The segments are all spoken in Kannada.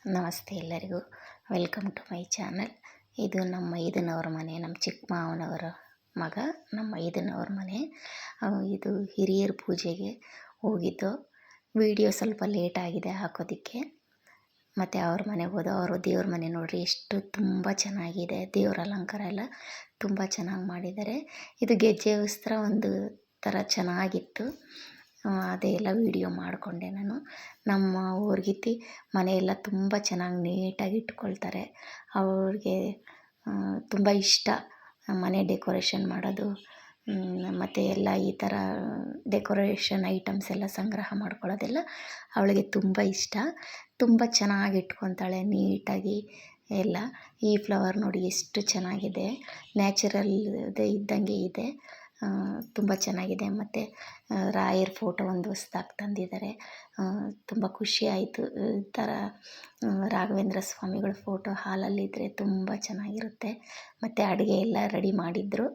ನಮಸ್ತೆ ಎಲ್ಲರಿಗೂ. Welcome to my channel. ಇದು ನಮ್ಮ ಮೈದನವ್ರ ಮನೆ, ನಮ್ಮ ಚಿಕ್ಕ ಮಾವನವರ ಮಗ, ನಮ್ಮ ಮೈದನವ್ರ ಮನೆ. ಇದು ಹಿರಿಯರ ಪೂಜೆಗೆ ಹೋಗಿದ್ದು. ವಿಡಿಯೋ ಸ್ವಲ್ಪ ಲೇಟ್ ಆಗಿದೆ ಹಾಕೋದಕ್ಕೆ. ಮತ್ತು ಅವ್ರ ಮನೆಗೆ ಹೋದ. ಅವರು ದೇವ್ರ ಮನೆ ನೋಡಿರಿ ಎಷ್ಟು ತುಂಬ ಚೆನ್ನಾಗಿದೆ. ದೇವ್ರ ಅಲಂಕಾರ ಎಲ್ಲ ತುಂಬ ಚೆನ್ನಾಗಿ ಮಾಡಿದ್ದಾರೆ. ಇದು ಗೆಜ್ಜೆ ವಸ್ತ್ರ ಒಂದು ಥರ ಚೆನ್ನಾಗಿತ್ತು. ಅದೇ ಎಲ್ಲ ವೀಡಿಯೋ ಮಾಡಿಕೊಂಡೆ ನಾನು. ನಮ್ಮ ಊರ್ಗಿತ್ತಿ ಮನೆಯೆಲ್ಲ ತುಂಬ ಚೆನ್ನಾಗಿ ನೀಟಾಗಿ ಇಟ್ಕೊಳ್ತಾರೆ. ಅವ್ರಿಗೆ ತುಂಬ ಇಷ್ಟ ಮನೆ ಡೆಕೋರೇಷನ್ ಮಾಡೋದು. ಮತ್ತು ಎಲ್ಲ ಈ ಥರ ಡೆಕೋರೇಷನ್ ಐಟಮ್ಸ್ ಎಲ್ಲ ಸಂಗ್ರಹ ಮಾಡ್ಕೊಳ್ಳೋದೆಲ್ಲ ಅವಳಿಗೆ ತುಂಬ ಇಷ್ಟ. ತುಂಬ ಚೆನ್ನಾಗಿ ಇಟ್ಕೊತಾಳೆ ನೀಟಾಗಿ ಎಲ್ಲ. ಈ ಫ್ಲವರ್ ನೋಡಿ ಎಷ್ಟು ಚೆನ್ನಾಗಿದೆ, ನ್ಯಾಚುರಲ್ ಇದ್ದಂಗೆ ಇದೆ. ತುಂಬ ಚೆನ್ನಾಗಿದೆ. ಮತ್ತು ರಾಯರ ಫೋಟೋ ಒಂದು ಹೊಸ್ದಾಗಿ ತಂದಿದ್ದಾರೆ. ತುಂಬ ಖುಷಿ ಆಯಿತು. ಈ ಥರ ರಾಘವೇಂದ್ರ ಸ್ವಾಮಿಗಳ ಫೋಟೋ ಹಾಲಲ್ಲಿದ್ದರೆ ತುಂಬ ಚೆನ್ನಾಗಿರುತ್ತೆ. ಮತ್ತು ಅಡುಗೆ ಎಲ್ಲ ರೆಡಿ ಮಾಡಿದ್ರು.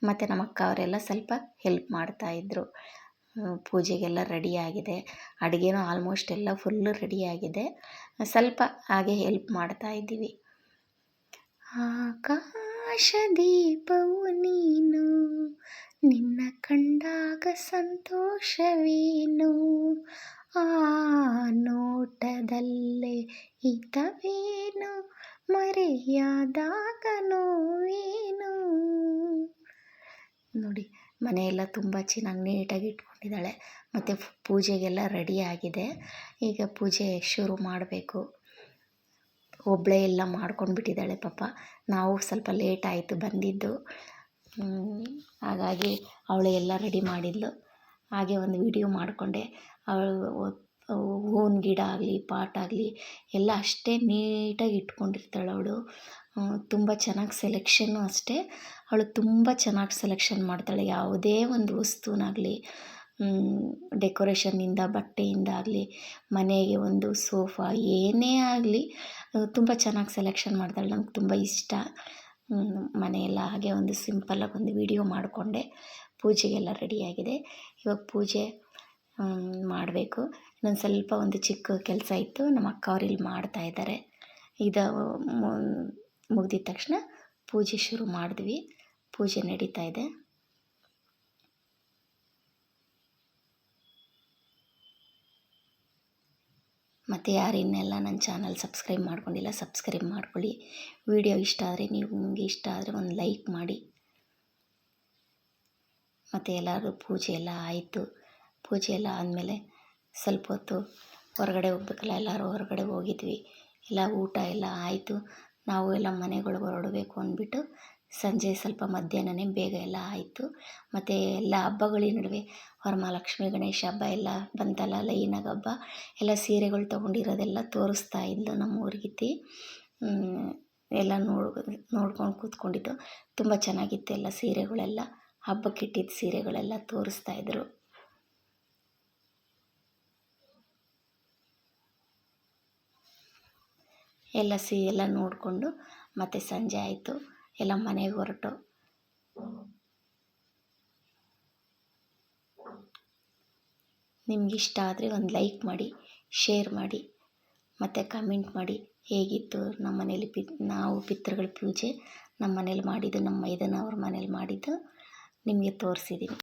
ಮತ್ತು ನಮ್ಮ ಅಕ್ಕ ಅವರೆಲ್ಲ ಸ್ವಲ್ಪ ಹೆಲ್ಪ್ ಮಾಡ್ತಾಯಿದ್ರು. ಪೂಜೆಗೆಲ್ಲ ರೆಡಿಯಾಗಿದೆ. ಅಡುಗೆನೂ ಆಲ್ಮೋಸ್ಟ್ ಎಲ್ಲ ಫುಲ್ಲು ರೆಡಿಯಾಗಿದೆ. ಸ್ವಲ್ಪ ಹಾಗೆ ಹೆಲ್ಪ್ ಮಾಡ್ತಾಯಿದ್ದೀವಿ. ಆಕಾಶ ದೀಪವು ನೀನು, ನಿನ್ನ ಕಂಡಾಗ ಸಂತೋಷವೇನು, ಆ ನೋಟದಲ್ಲೇ ಹಿತವೇನು, ಮರೆಯಾದಾಗ ನೋವೇನು. ನೋಡಿ, ಮನೆಯೆಲ್ಲ ತುಂಬ ಚೆನ್ನಾಗಿ ನೀಟಾಗಿ ಇಟ್ಕೊಂಡಿದ್ದಾಳೆ. ಮತ್ತು ಪೂಜೆಗೆಲ್ಲ ರೆಡಿಯಾಗಿದೆ. ಈಗ ಪೂಜೆ ಶುರು ಮಾಡಬೇಕು. ಒಬ್ಬಳೇ ಎಲ್ಲ ಮಾಡ್ಕೊಂಡು ಬಿಟ್ಟಿದ್ದಾಳೆ ಪಾಪ. ನಾವು ಸ್ವಲ್ಪ ಲೇಟ್ ಆಯಿತು ಬಂದಿದ್ದು, ಹಾಗಾಗಿ ಅವಳು ಎಲ್ಲ ರೆಡಿ ಮಾಡಿದ್ಲು. ಹಾಗೆ ಒಂದು ವಿಡಿಯೋ ಮಾಡಿಕೊಂಡೆ. ಅವಳು ಹೂವಿನ ಗಿಡ ಆಗಲಿ ಪಾಟ್ ಆಗಲಿ ಎಲ್ಲ ಅಷ್ಟೇ ನೀಟಾಗಿ ಇಟ್ಕೊಂಡಿರ್ತಾಳೆ ಅವಳು. ತುಂಬ ಚೆನ್ನಾಗಿ ಸೆಲೆಕ್ಷನ್ನು ಅಷ್ಟೇ. ಅವಳು ತುಂಬ ಚೆನ್ನಾಗಿ ಸೆಲೆಕ್ಷನ್ ಮಾಡ್ತಾಳೆ. ಯಾವುದೇ ಒಂದು ವಸ್ತುನಾಗಲಿ, ಡೆಕೋರೇಷನ್ನಿಂದ ಬಟ್ಟೆಯಿಂದ ಆಗಲಿ, ಮನೆಗೆ ಒಂದು ಸೋಫಾ ಏನೇ ಆಗಲಿ ತುಂಬ ಚೆನ್ನಾಗಿ ಸೆಲೆಕ್ಷನ್ ಮಾಡ್ತಾಳೆ. ನಂಗೆ ತುಂಬ ಇಷ್ಟ. ಮನೆಯೆಲ್ಲ ಹಾಗೆ ಒಂದು ಸಿಂಪಲ್ಲಾಗಿ ಒಂದು ವಿಡಿಯೋ ಮಾಡಿಕೊಂಡೆ. ಪೂಜೆಗೆಲ್ಲ ರೆಡಿಯಾಗಿದೆ. ಇವಾಗ ಪೂಜೆ ಮಾಡಬೇಕು. ಇನ್ನೊಂದು ಸ್ವಲ್ಪ ಒಂದು ಚಿಕ್ಕ ಕೆಲಸ ಇತ್ತು. ನಮ್ಮ ಅಕ್ಕ ಅವ್ರು ಇಲ್ಲಿ ಮಾಡ್ತಾಯಿದ್ದಾರೆ. ಇದು ಮುಗಿದಿದ ತಕ್ಷಣ ಪೂಜೆ ಶುರು ಮಾಡಿದ್ವಿ. ಪೂಜೆ ನಡೀತಾ ಇದೆ. ಮತ್ತು ಯಾರು ಇನ್ನೆಲ್ಲ ನನ್ನ ಚಾನಲ್ ಸಬ್ಸ್ಕ್ರೈಬ್ ಮಾಡ್ಕೊಂಡಿಲ್ಲ, ಸಬ್ಸ್ಕ್ರೈಬ್ ಮಾಡ್ಕೊಳ್ಳಿ. ವಿಡಿಯೋ ಇಷ್ಟ ಆದರೆ, ನಿಮಗೆ ಇಷ್ಟ ಆದರೆ ಒಂದು ಲೈಕ್ ಮಾಡಿ. ಮತ್ತು ಎಲ್ಲರೂ ಪೂಜೆ ಎಲ್ಲ ಆಯಿತು. ಪೂಜೆ ಎಲ್ಲ ಆದಮೇಲೆ ಸ್ವಲ್ಪ ಹೊತ್ತು ಹೊರಗಡೆ ಹೋಗ್ಬೇಕಲ್ಲ, ಎಲ್ಲರೂ ಹೊರಗಡೆ ಹೋಗಿದ್ವಿ. ಎಲ್ಲ ಊಟ ಎಲ್ಲ ಆಯಿತು. ನಾವು ಎಲ್ಲ ಮನೆಗಳಿಗೆ ಹೊರಡಬೇಕು ಅಂದ್ಬಿಟ್ಟು ಸಂಜೆ ಸ್ವಲ್ಪ ಮಧ್ಯಾಹ್ನನೇ ಬೇಗ ಎಲ್ಲ ಆಯಿತು. ಮತ್ತು ಎಲ್ಲ ಹಬ್ಬಗಳ ನಡುವೆ ವರಮಹಾಲಕ್ಷ್ಮಿ, ಗಣೇಶ ಹಬ್ಬ ಎಲ್ಲ ಬಂತಲ್ಲ, ಲೈನಾಗ ಹಬ್ಬ ಎಲ್ಲ ಸೀರೆಗಳು ತೊಗೊಂಡಿರೋದೆಲ್ಲ ತೋರಿಸ್ತಾ ಇದ್ಲು ನಮ್ಮ ಊರ್ಗಿತ್ತಿ. ಎಲ್ಲ ನೋಡ್ಕೊಂಡು ಕೂತ್ಕೊಂಡಿದ್ದು. ತುಂಬ ಚೆನ್ನಾಗಿತ್ತು ಎಲ್ಲ ಸೀರೆಗಳೆಲ್ಲ. ಹಬ್ಬಕ್ಕೆ ಇಟ್ಟಿದ್ದ ಸೀರೆಗಳೆಲ್ಲ ತೋರಿಸ್ತಾಯಿದ್ರು. ಎಲ್ಲ ನೋಡಿಕೊಂಡು ಮತ್ತು ಸಂಜೆ ಆಯಿತು. ಎಲ್ಲ ಮನೆಗೆ ಹೊರಟು. ನಿಮಗಿಷ್ಟ ಆದರೆ ಒಂದು ಲೈಕ್ ಮಾಡಿ, ಶೇರ್ ಮಾಡಿ, ಮತ್ತು ಕಮೆಂಟ್ ಮಾಡಿ. ಹೇಗಿತ್ತು ನಮ್ಮ ಮನೇಲಿ ನಾವು ಪಿತೃಗಳ ಪೂಜೆ ನಮ್ಮ ಮನೇಲಿ ಮಾಡಿದ್ದು, ನಮ್ಮ ಮೈದನವ್ರ ಮನೇಲಿ ಮಾಡಿದ್ದು ನಿಮಗೆ ತೋರಿಸಿದ್ದೀನಿ.